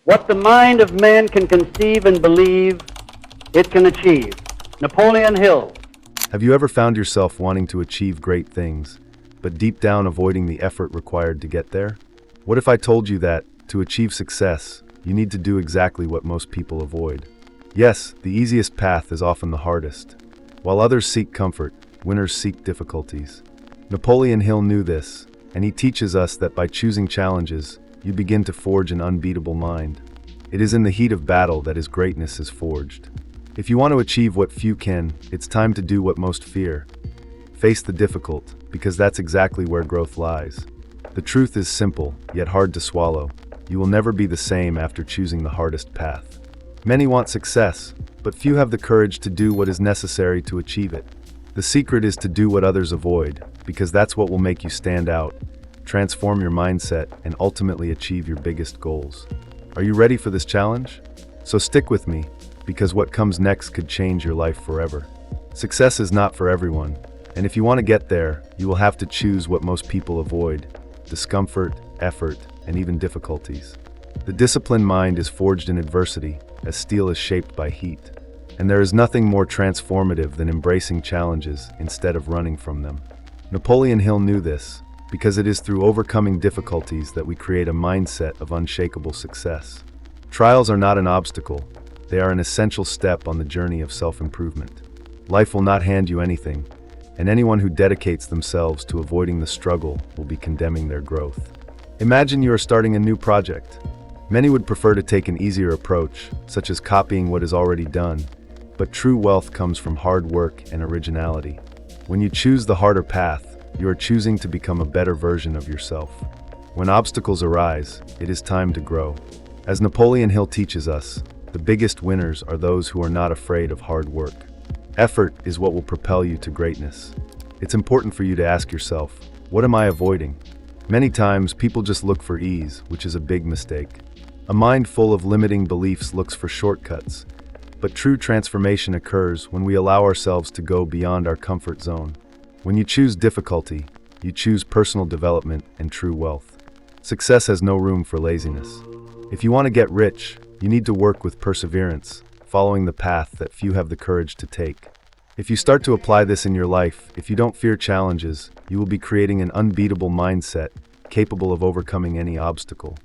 What the mind of man can conceive and believe, it can achieve. Napoleon Hill. Have you ever found yourself wanting to achieve great things, but deep down avoiding the effort required to get there? What if I told you that, to achieve success, you need to do exactly what most people avoid? Yes, the easiest path is often the hardest. While others seek comfort, winners seek difficulties. Napoleon Hill knew this, and he teaches us that by choosing challenges, you begin to forge an unbeatable mind. It is in the heat of battle that his greatness is forged. If you want to achieve what few can, it's time to do what most fear. Face the difficult, because that's exactly where growth lies. The truth is simple, yet hard to swallow. You will never be the same after choosing the hardest path. Many want success, but few have the courage to do what is necessary to achieve it. The secret is to do what others avoid, because that's what will make you stand out, transform your mindset, and ultimately achieve your biggest goals. Are you ready for this challenge? So stick with me, because what comes next could change your life forever. Success is not for everyone, and if you want to get there, you will have to choose what most people avoid: discomfort, effort, and even difficulties. The disciplined mind is forged in adversity, as steel is shaped by heat. And there is nothing more transformative than embracing challenges instead of running from them. Napoleon Hill knew this, because it is through overcoming difficulties that we create a mindset of unshakable success. Trials are not an obstacle, they are an essential step on the journey of self-improvement. Life will not hand you anything, and anyone who dedicates themselves to avoiding the struggle will be condemning their growth. Imagine you are starting a new project. Many would prefer to take an easier approach, such as copying what is already done, but true wealth comes from hard work and originality. When you choose the harder path, you are choosing to become a better version of yourself. When obstacles arise, it is time to grow. As Napoleon Hill teaches us, the biggest winners are those who are not afraid of hard work. Effort is what will propel you to greatness. It's important for you to ask yourself, what am I avoiding? Many times, people just look for ease, which is a big mistake. A mind full of limiting beliefs looks for shortcuts, but true transformation occurs when we allow ourselves to go beyond our comfort zone. When you choose difficulty, you choose personal development and true wealth. Success has no room for laziness. If you want to get rich, you need to work with perseverance, following the path that few have the courage to take. If you start to apply this in your life, if you don't fear challenges, you will be creating an unbeatable mindset, capable of overcoming any obstacle.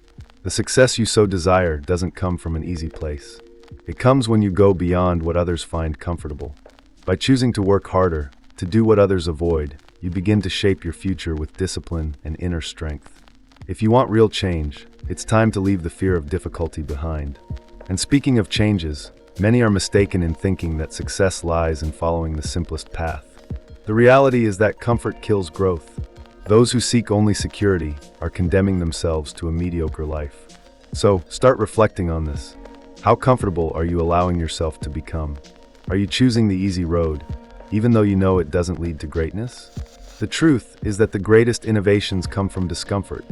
The success you so desire doesn't come from an easy place. It comes when you go beyond what others find comfortable. By choosing to work harder, to do what others avoid, you begin to shape your future with discipline and inner strength. If you want real change, it's time to leave the fear of difficulty behind. And speaking of changes, many are mistaken in thinking that success lies in following the simplest path. The reality is that comfort kills growth. Those who seek only security are condemning themselves to a mediocre life. So, start reflecting on this. How comfortable are you allowing yourself to become? Are you choosing the easy road, even though you know it doesn't lead to greatness? The truth is that the greatest innovations come from discomfort.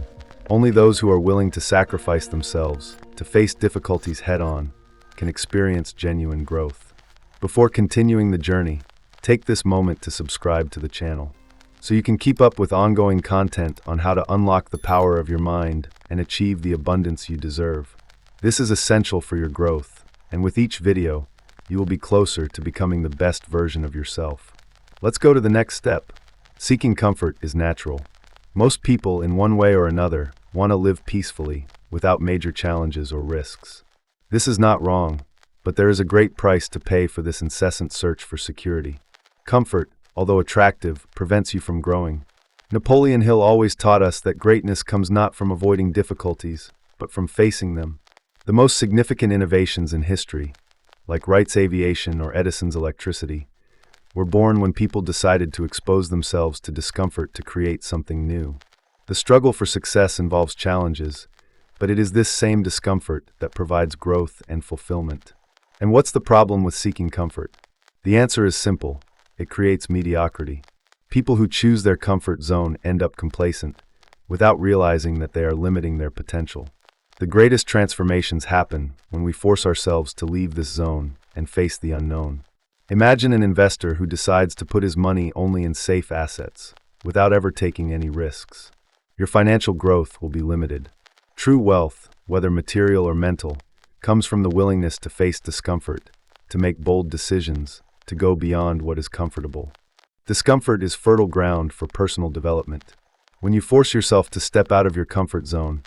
Only those who are willing to sacrifice themselves, to face difficulties head-on, can experience genuine growth. Before continuing the journey, take this moment to subscribe to the channel, so you can keep up with ongoing content on how to unlock the power of your mind and achieve the abundance you deserve. This is essential for your growth, and with each video, you will be closer to becoming the best version of yourself. Let's go to the next step. Seeking comfort is natural. Most people, in one way or another, want to live peacefully, without major challenges or risks. This is not wrong, but there is a great price to pay for this incessant search for security. Comfort, although attractive, prevents you from growing. Napoleon Hill always taught us that greatness comes not from avoiding difficulties, but from facing them. The most significant innovations in history, like Wright's aviation or Edison's electricity, were born when people decided to expose themselves to discomfort to create something new. The struggle for success involves challenges, but it is this same discomfort that provides growth and fulfillment. And what's the problem with seeking comfort? The answer is simple: it creates mediocrity. People who choose their comfort zone end up complacent, without realizing that they are limiting their potential. The greatest transformations happen when we force ourselves to leave this zone and face the unknown. Imagine an investor who decides to put his money only in safe assets, without ever taking any risks. Your financial growth will be limited. True wealth, whether material or mental, comes from the willingness to face discomfort, to make bold decisions, to go beyond what is comfortable. Discomfort is fertile ground for personal development. When you force yourself to step out of your comfort zone,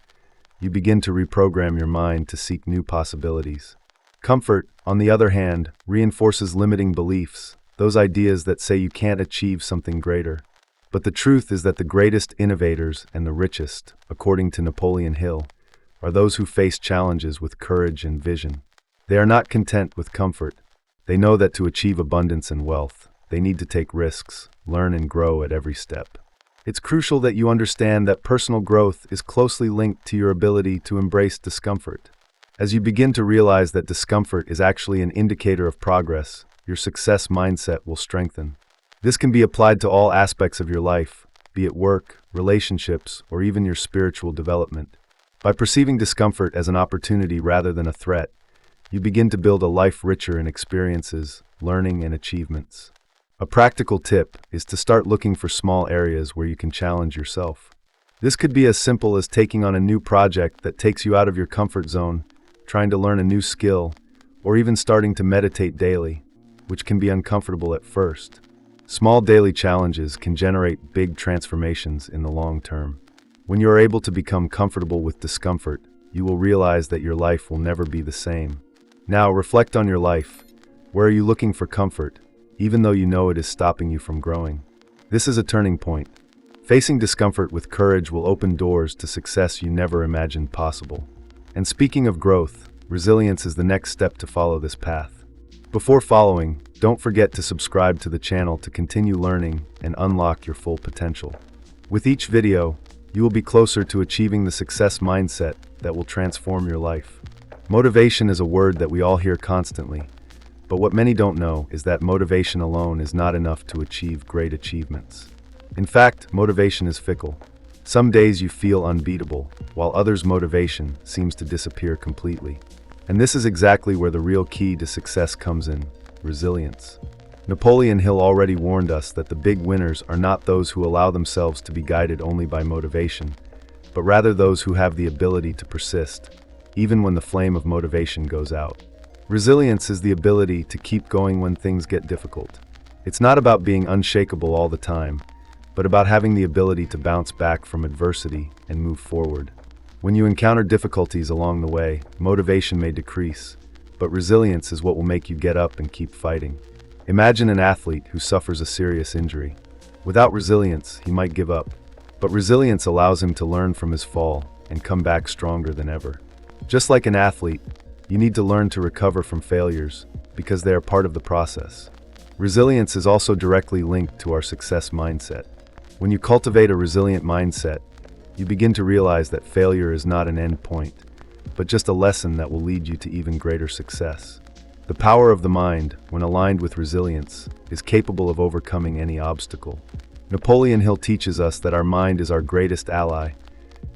you begin to reprogram your mind to seek new possibilities. Comfort, on the other hand, reinforces limiting beliefs, those ideas that say you can't achieve something greater. But the truth is that the greatest innovators and the richest, according to Napoleon Hill, are those who face challenges with courage and vision. They are not content with comfort. They know that to achieve abundance and wealth, they need to take risks, learn and grow at every step. It's crucial that you understand that personal growth is closely linked to your ability to embrace discomfort. As you begin to realize that discomfort is actually an indicator of progress, your success mindset will strengthen. This can be applied to all aspects of your life, be it work, relationships, or even your spiritual development. By perceiving discomfort as an opportunity rather than a threat, you begin to build a life richer in experiences, learning, and achievements. A practical tip is to start looking for small areas where you can challenge yourself. This could be as simple as taking on a new project that takes you out of your comfort zone, trying to learn a new skill, or even starting to meditate daily, which can be uncomfortable at first. Small daily challenges can generate big transformations in the long term. When you are able to become comfortable with discomfort, you will realize that your life will never be the same. Now, reflect on your life. Where are you looking for comfort, even though you know it is stopping you from growing? This is a turning point. Facing discomfort with courage will open doors to success you never imagined possible. And speaking of growth, resilience is the next step to follow this path. Before following, don't forget to subscribe to the channel to continue learning and unlock your full potential. With each video, you will be closer to achieving the success mindset that will transform your life. Motivation is a word that we all hear constantly, but what many don't know is that motivation alone is not enough to achieve great achievements. In fact, motivation is fickle. Some days you feel unbeatable, while others' motivation seems to disappear completely. And this is exactly where the real key to success comes in: resilience. Napoleon Hill already warned us that the big winners are not those who allow themselves to be guided only by motivation, but rather those who have the ability to persist, even when the flame of motivation goes out. Resilience is the ability to keep going when things get difficult. It's not about being unshakable all the time, but about having the ability to bounce back from adversity and move forward. When you encounter difficulties along the way, motivation may decrease, but resilience is what will make you get up and keep fighting. Imagine an athlete who suffers a serious injury. Without resilience, he might give up, but resilience allows him to learn from his fall and come back stronger than ever. Just like an athlete, you need to learn to recover from failures because they are part of the process. Resilience is also directly linked to our success mindset. When you cultivate a resilient mindset, you begin to realize that failure is not an end point, but just a lesson that will lead you to even greater success. The power of the mind, when aligned with resilience, is capable of overcoming any obstacle. Napoleon Hill teaches us that our mind is our greatest ally,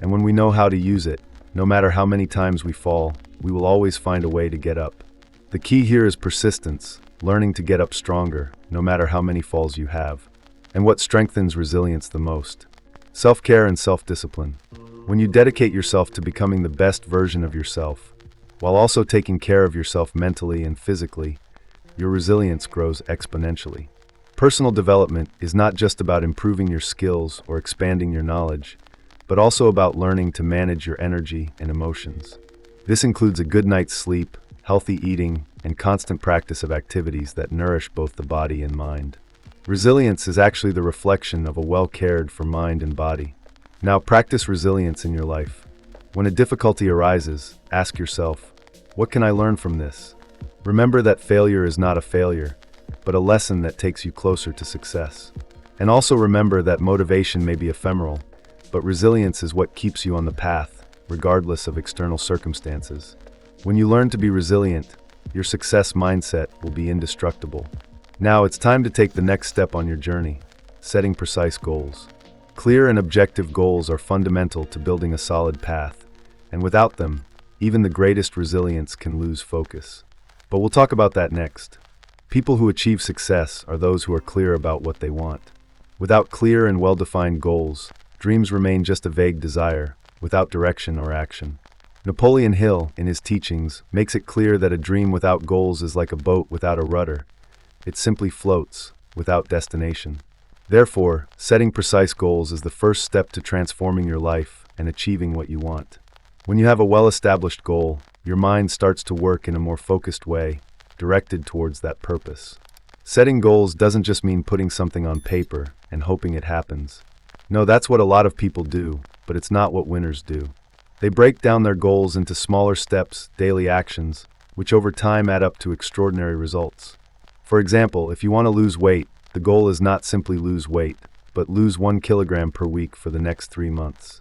and when we know how to use it, no matter how many times we fall, we will always find a way to get up. The key here is persistence, learning to get up stronger, no matter how many falls you have. And what strengthens resilience the most? Self-care and self-discipline. When you dedicate yourself to becoming the best version of yourself, while also taking care of yourself mentally and physically, your resilience grows exponentially. Personal development is not just about improving your skills or expanding your knowledge, but also about learning to manage your energy and emotions. This includes a good night's sleep, healthy eating, and constant practice of activities that nourish both the body and mind. Resilience is actually the reflection of a well-cared for mind and body. Now practice resilience in your life. When a difficulty arises, ask yourself, what can I learn from this? Remember that failure is not a failure, but a lesson that takes you closer to success. And also remember that motivation may be ephemeral, but resilience is what keeps you on the path, regardless of external circumstances. When you learn to be resilient, your success mindset will be indestructible. Now it's time to take the next step on your journey, setting precise goals. Clear and objective goals are fundamental to building a solid path, and without them, even the greatest resilience can lose focus. But we'll talk about that next. People who achieve success are those who are clear about what they want. Without clear and well-defined goals, dreams remain just a vague desire, without direction or action. Napoleon Hill, in his teachings, makes it clear that a dream without goals is like a boat without a rudder. It simply floats, without destination. Therefore, setting precise goals is the first step to transforming your life and achieving what you want. When you have a well-established goal, your mind starts to work in a more focused way, directed towards that purpose. Setting goals doesn't just mean putting something on paper and hoping it happens. No, that's what a lot of people do, but it's not what winners do. They break down their goals into smaller steps, daily actions, which over time add up to extraordinary results. For example, if you want to lose weight, the goal is not simply lose weight, but lose 1 kilogram per week for the next 3 months.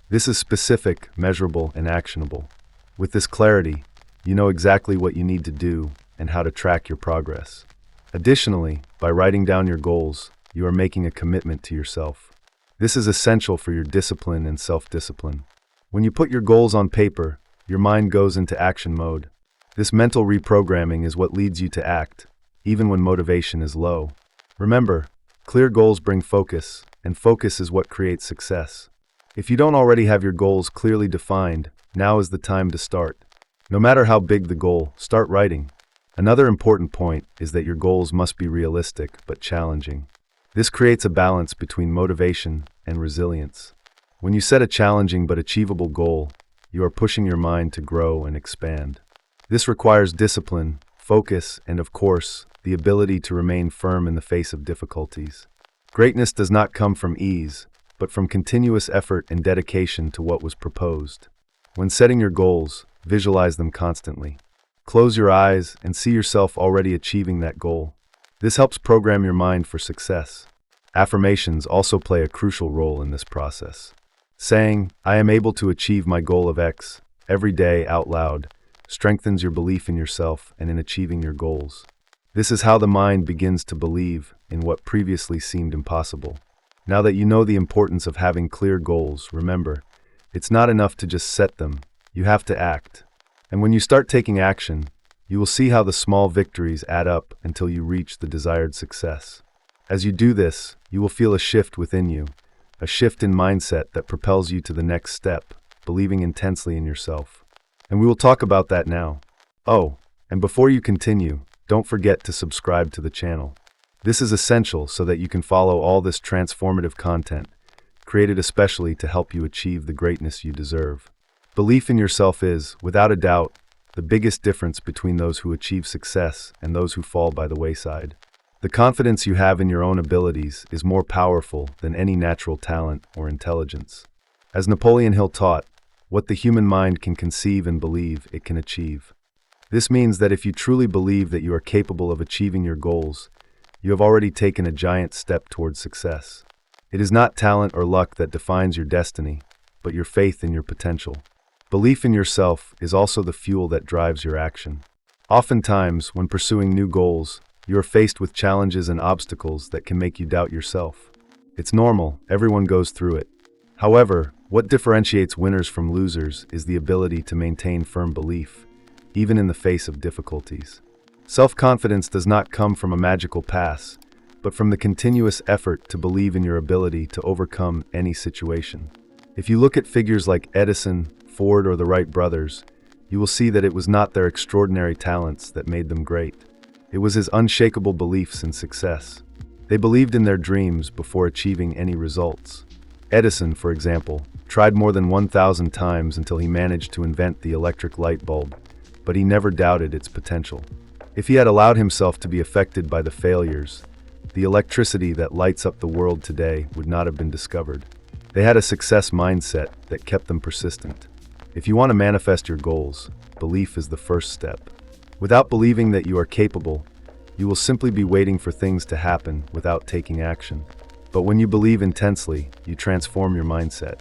This is specific, measurable, and actionable. With this clarity, you know exactly what you need to do and how to track your progress. Additionally, by writing down your goals, you are making a commitment to yourself. This is essential for your discipline and self-discipline. When you put your goals on paper, your mind goes into action mode. This mental reprogramming is what leads you to act, even when motivation is low. Remember, clear goals bring focus, and focus is what creates success. If you don't already have your goals clearly defined, now is the time to start. No matter how big the goal, start writing. Another important point is that your goals must be realistic but challenging. This creates a balance between motivation and resilience. When you set a challenging but achievable goal, you are pushing your mind to grow and expand. This requires discipline, focus, and of course, the ability to remain firm in the face of difficulties. Greatness does not come from ease, but from continuous effort and dedication to what was proposed. When setting your goals, visualize them constantly. Close your eyes and see yourself already achieving that goal. This helps program your mind for success. Affirmations also play a crucial role in this process. Saying, "I am able to achieve my goal of X," every day out loud, strengthens your belief in yourself and in achieving your goals. This is how the mind begins to believe in what previously seemed impossible. Now that you know the importance of having clear goals, remember, it's not enough to just set them, you have to act. And when you start taking action, you will see how the small victories add up until you reach the desired success. As you do this, you will feel a shift within you, a shift in mindset that propels you to the next step, believing intensely in yourself. And we will talk about that now. Oh, and before you continue, don't forget to subscribe to the channel. This is essential so that you can follow all this transformative content, created especially to help you achieve the greatness you deserve. Belief in yourself is, without a doubt, the biggest difference between those who achieve success and those who fall by the wayside. The confidence you have in your own abilities is more powerful than any natural talent or intelligence. As Napoleon Hill taught, what the human mind can conceive and believe, it can achieve. This means that if you truly believe that you are capable of achieving your goals, you have already taken a giant step towards success. It is not talent or luck that defines your destiny, but your faith in your potential. Belief in yourself is also the fuel that drives your action. Oftentimes, when pursuing new goals, you are faced with challenges and obstacles that can make you doubt yourself. It's normal, everyone goes through it. However, what differentiates winners from losers is the ability to maintain firm belief, even in the face of difficulties. Self-confidence does not come from a magical pass, but from the continuous effort to believe in your ability to overcome any situation. If you look at figures like Edison, Ford, or the Wright brothers, you will see that it was not their extraordinary talents that made them great. It was his unshakable beliefs in success. They believed in their dreams before achieving any results. Edison, for example, tried more than 1,000 times until he managed to invent the electric light bulb, but he never doubted its potential. If he had allowed himself to be affected by the failures, the electricity that lights up the world today would not have been discovered. They had a success mindset that kept them persistent. If you want to manifest your goals, belief is the first step. Without believing that you are capable, you will simply be waiting for things to happen without taking action. But when you believe intensely, you transform your mindset.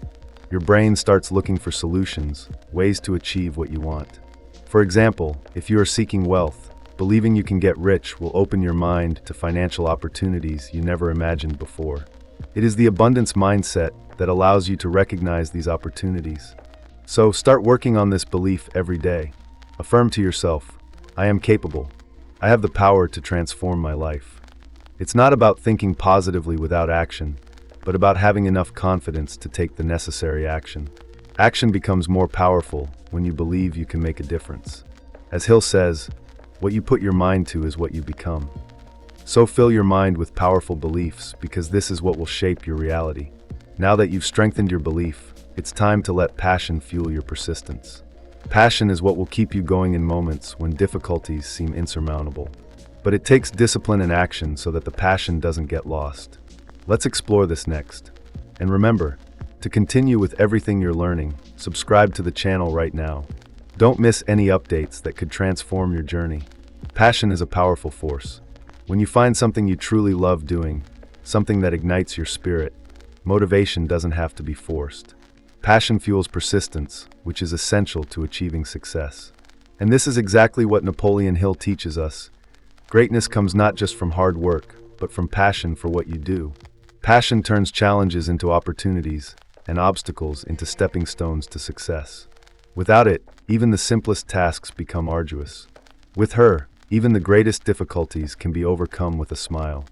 Your brain starts looking for solutions, ways to achieve what you want. For example, if you are seeking wealth, believing you can get rich will open your mind to financial opportunities you never imagined before. It is the abundance mindset that allows you to recognize these opportunities. So start working on this belief every day. Affirm to yourself, "I am capable. I have the power to transform my life." It's not about thinking positively without action, but about having enough confidence to take the necessary action. Action becomes more powerful when you believe you can make a difference. As Hill says, what you put your mind to is what you become. So fill your mind with powerful beliefs, because this is what will shape your reality. Now that you've strengthened your belief, it's time to let passion fuel your persistence. Passion is what will keep you going in moments when difficulties seem insurmountable. But it takes discipline and action so that the passion doesn't get lost. Let's explore this next. And remember, to continue with everything you're learning, subscribe to the channel right now. Don't miss any updates that could transform your journey. Passion is a powerful force. When you find something you truly love doing, something that ignites your spirit, motivation doesn't have to be forced. Passion fuels persistence, which is essential to achieving success. And this is exactly what Napoleon Hill teaches us. Greatness comes not just from hard work, but from passion for what you do. Passion turns challenges into opportunities, and obstacles into stepping stones to success. Without it, even the simplest tasks become arduous. With her, even the greatest difficulties can be overcome with a smile.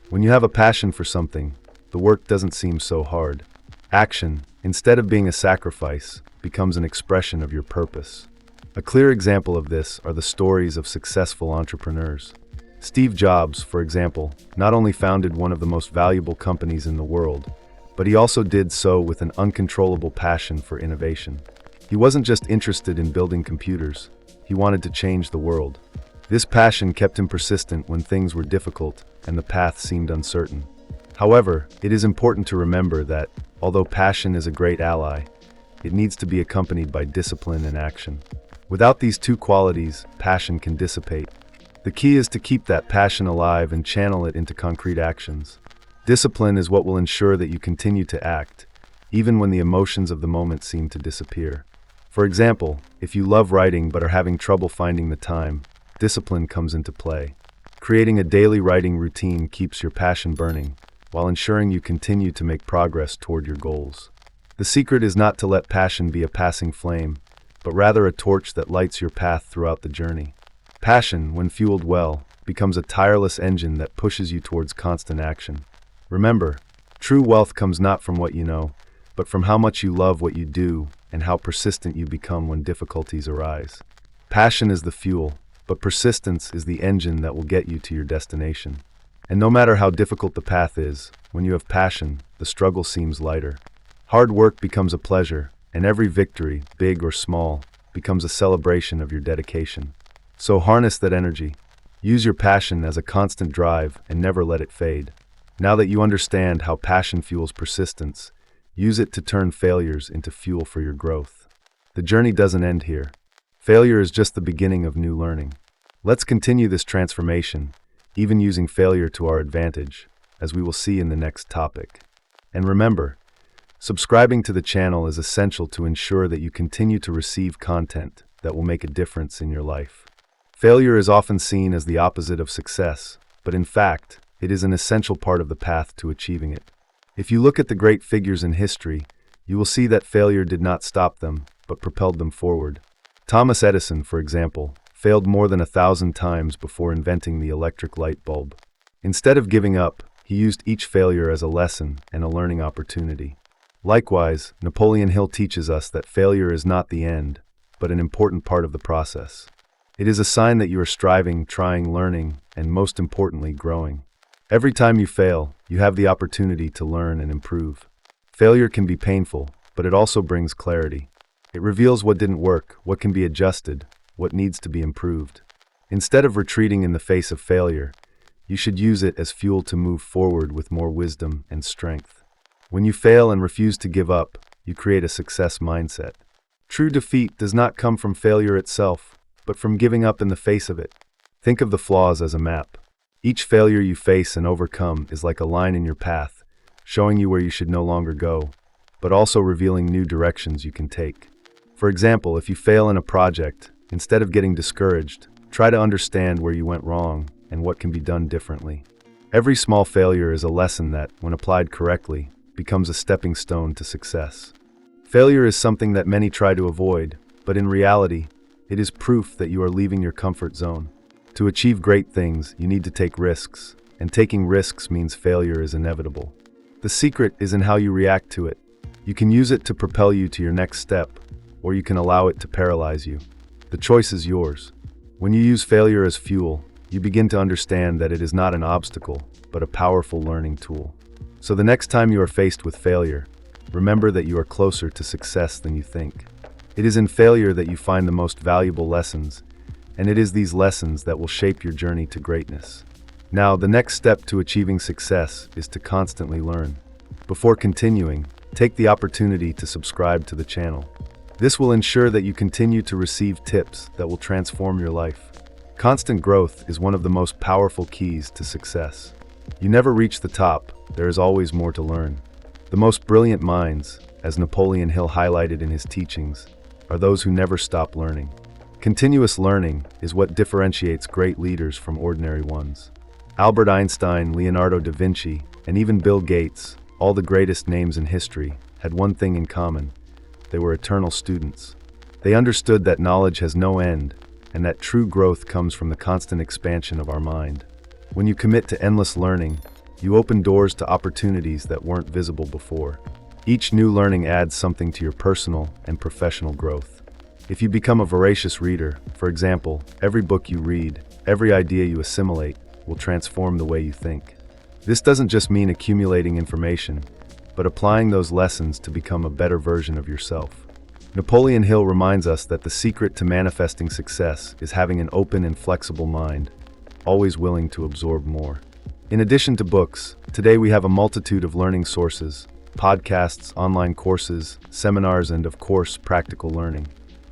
When you have a passion for something, the work doesn't seem so hard. Action, instead of being a sacrifice, becomes an expression of your purpose. A clear example of this are the stories of successful entrepreneurs. Steve Jobs, for example, not only founded one of the most valuable companies in the world, but he also did so with an uncontrollable passion for innovation. He wasn't just interested in building computers, he wanted to change the world. This passion kept him persistent when things were difficult and the path seemed uncertain. However, it is important to remember that, although passion is a great ally, it needs to be accompanied by discipline and action. Without these two qualities, passion can dissipate. The key is to keep that passion alive and channel it into concrete actions. Discipline is what will ensure that you continue to act, even when the emotions of the moment seem to disappear. For example, if you love writing but are having trouble finding the time, discipline comes into play. Creating a daily writing routine keeps your passion burning, while ensuring you continue to make progress toward your goals. The secret is not to let passion be a passing flame, but rather a torch that lights your path throughout the journey. Passion, when fueled well, becomes a tireless engine that pushes you towards constant action. Remember, true wealth comes not from what you know, but from how much you love what you do and how persistent you become when difficulties arise. Passion is the fuel, but persistence is the engine that will get you to your destination. And no matter how difficult the path is, when you have passion, the struggle seems lighter. Hard work becomes a pleasure, and every victory, big or small, becomes a celebration of your dedication. So harness that energy. Use your passion as a constant drive and never let it fade. Now that you understand how passion fuels persistence, use it to turn failures into fuel for your growth. The journey doesn't end here. Failure is just the beginning of new learning. Let's continue this transformation, even using failure to our advantage, as we will see in the next topic. And remember, subscribing to the channel is essential to ensure that you continue to receive content that will make a difference in your life. Failure is often seen as the opposite of success, but in fact, it is an essential part of the path to achieving it. If you look at the great figures in history, you will see that failure did not stop them, but propelled them forward. Thomas Edison, for example, failed more than 1,000 times before inventing the electric light bulb. Instead of giving up, he used each failure as a lesson and a learning opportunity. Likewise, Napoleon Hill teaches us that failure is not the end, but an important part of the process. It is a sign that you are striving, trying, learning, and most importantly, growing. Every time you fail, you have the opportunity to learn and improve. Failure can be painful, but it also brings clarity. It reveals what didn't work, what can be adjusted, what needs to be improved. Instead of retreating in the face of failure, you should use it as fuel to move forward with more wisdom and strength. When you fail and refuse to give up, you create a success mindset. True defeat does not come from failure itself, but from giving up in the face of it. Think of the flaws as a map. Each failure you face and overcome is like a line in your path, showing you where you should no longer go, but also revealing new directions you can take. For example, if you fail in a project, instead of getting discouraged, try to understand where you went wrong and what can be done differently. Every small failure is a lesson that, when applied correctly, becomes a stepping stone to success. Failure is something that many try to avoid, but in reality, it is proof that you are leaving your comfort zone. To achieve great things, you need to take risks, and taking risks means failure is inevitable. The secret is in how you react to it. You can use it to propel you to your next step, or you can allow it to paralyze you. The choice is yours. When you use failure as fuel, you begin to understand that it is not an obstacle, but a powerful learning tool. So the next time you are faced with failure, remember that you are closer to success than you think. It is in failure that you find the most valuable lessons, and it is these lessons that will shape your journey to greatness. Now, the next step to achieving success is to constantly learn. Before continuing, take the opportunity to subscribe to the channel. This will ensure that you continue to receive tips that will transform your life. Constant growth is one of the most powerful keys to success. You never reach the top, there is always more to learn. The most brilliant minds, as Napoleon Hill highlighted in his teachings, are those who never stop learning. Continuous learning is what differentiates great leaders from ordinary ones. Albert Einstein, Leonardo da Vinci, and even Bill Gates, all the greatest names in history, had one thing in common. They were eternal students. They understood that knowledge has no end, and that true growth comes from the constant expansion of our mind. When you commit to endless learning, you open doors to opportunities that weren't visible before. Each new learning adds something to your personal and professional growth. If you become a voracious reader, for example, every book you read, every idea you assimilate, will transform the way you think. This doesn't just mean accumulating information, but applying those lessons to become a better version of yourself. Napoleon Hill reminds us that the secret to manifesting success is having an open and flexible mind, always willing to absorb more. In addition to books, today we have a multitude of learning sources, podcasts, online courses, seminars, and of course, practical learning.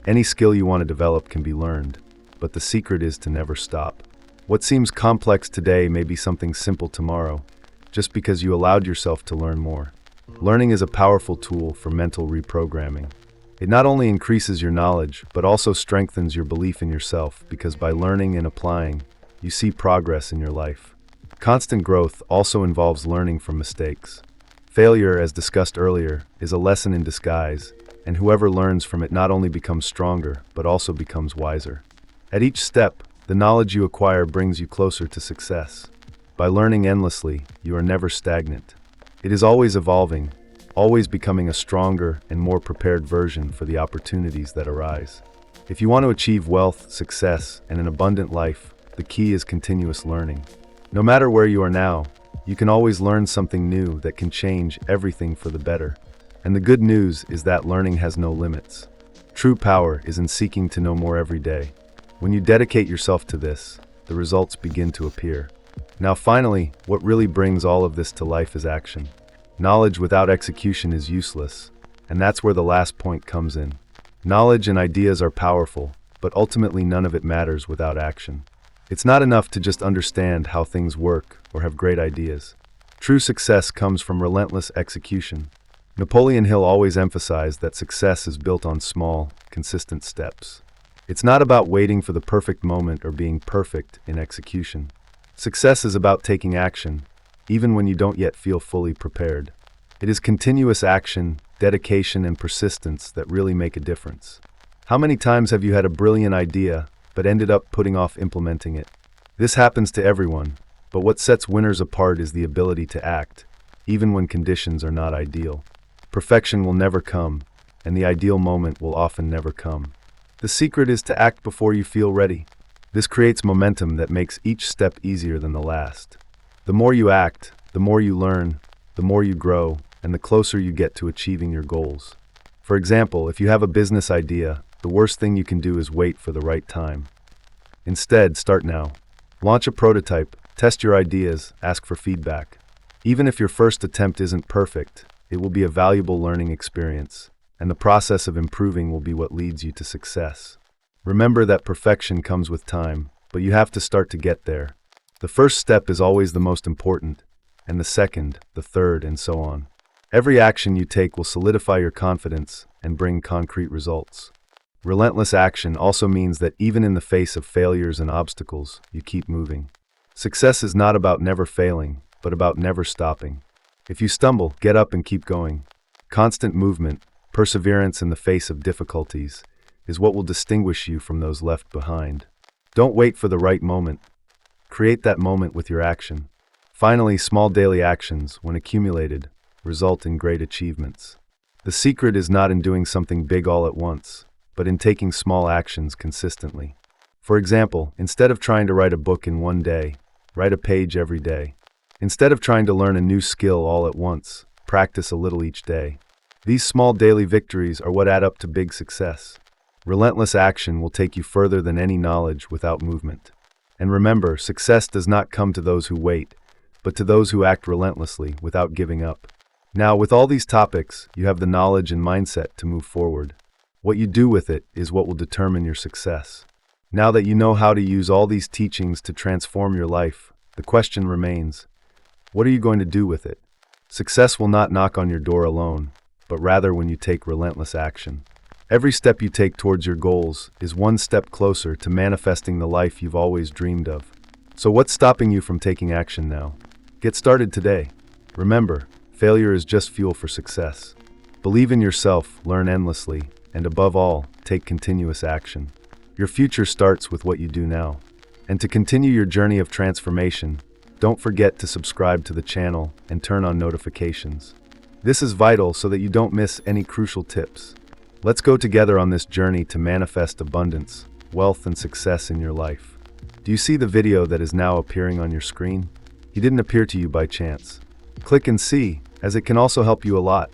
Any skill you want to develop can be learned, but the secret is to never stop. What seems complex today may be something simple tomorrow, just because you allowed yourself to learn more. Learning is a powerful tool for mental reprogramming. It not only increases your knowledge, but also strengthens your belief in yourself, because by learning and applying, you see progress in your life. Constant growth also involves learning from mistakes. Failure, as discussed earlier, is a lesson in disguise, and whoever learns from it not only becomes stronger, but also becomes wiser. At each step, the knowledge you acquire brings you closer to success. By learning endlessly, you are never stagnant. It is always evolving, always becoming a stronger and more prepared version for the opportunities that arise. If you want to achieve wealth, success, and an abundant life, the key is continuous learning. No matter where you are now, you can always learn something new that can change everything for the better. And the good news is that learning has no limits. True power is in seeking to know more every day. When you dedicate yourself to this, the results begin to appear. Now finally, what really brings all of this to life is action. Knowledge without execution is useless, and that's where the last point comes in. Knowledge and ideas are powerful, but ultimately none of it matters without action. It's not enough to just understand how things work or have great ideas. True success comes from relentless execution. Napoleon Hill always emphasized that success is built on small, consistent steps. It's not about waiting for the perfect moment or being perfect in execution. Success is about taking action, even when you don't yet feel fully prepared. It is continuous action, dedication, and persistence that really make a difference. How many times have you had a brilliant idea, but ended up putting off implementing it? This happens to everyone, but what sets winners apart is the ability to act, even when conditions are not ideal. Perfection will never come, and the ideal moment will often never come. The secret is to act before you feel ready. This creates momentum that makes each step easier than the last. The more you act, the more you learn, the more you grow, and the closer you get to achieving your goals. For example, if you have a business idea, the worst thing you can do is wait for the right time. Instead, start now. Launch a prototype, test your ideas, ask for feedback. Even if your first attempt isn't perfect, it will be a valuable learning experience, and the process of improving will be what leads you to success. Remember that perfection comes with time, but you have to start to get there. The first step is always the most important, and the second, the third, and so on. Every action you take will solidify your confidence and bring concrete results. Relentless action also means that even in the face of failures and obstacles, you keep moving. Success is not about never failing, but about never stopping. If you stumble, get up and keep going. Constant movement, perseverance in the face of difficulties, is what will distinguish you from those left behind. Don't wait for the right moment. Create that moment with your action. Finally, small daily actions, when accumulated, result in great achievements. The secret is not in doing something big all at once, but in taking small actions consistently. For example, instead of trying to write a book in one day, write a page every day. Instead of trying to learn a new skill all at once, practice a little each day. These small daily victories are what add up to big success. Relentless action will take you further than any knowledge without movement. And remember, success does not come to those who wait, but to those who act relentlessly without giving up. Now, with all these topics, you have the knowledge and mindset to move forward. What you do with it is what will determine your success. Now that you know how to use all these teachings to transform your life, the question remains, what are you going to do with it? Success will not knock on your door alone, but rather when you take relentless action. Every step you take towards your goals is one step closer to manifesting the life you've always dreamed of. So what's stopping you from taking action now? Get started today. Remember, failure is just fuel for success. Believe in yourself, learn endlessly, and above all, take continuous action. Your future starts with what you do now. And to continue your journey of transformation, don't forget to subscribe to the channel and turn on notifications. This is vital so that you don't miss any crucial tips. Let's go together on this journey to manifest abundance, wealth, and success in your life. Do you see the video that is now appearing on your screen? He didn't appear to you by chance. Click and see, as it can also help you a lot.